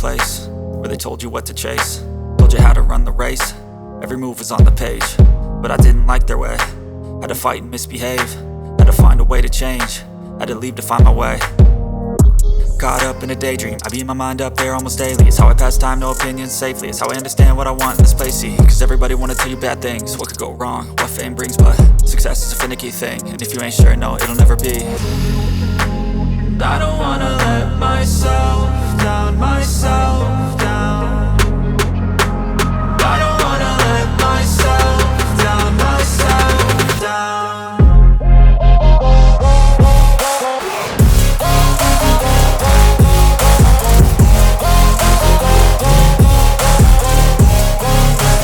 place where they told you what to chase, told you how to run the race. Every move was on the page, but I didn't like their way. Had to fight and misbehave, had to find a way to change, had to leave to find my way. Caught up in a daydream, I beat my mind up there almost daily. It's how I pass time, no opinions safely. It's how I understand what I want in this place, see. Cause everybody wanna tell you bad things, what could go wrong, what fame brings. But success is a finicky thing, and if you ain't sure, no, it'll never be. I don't wanna let myself down myself.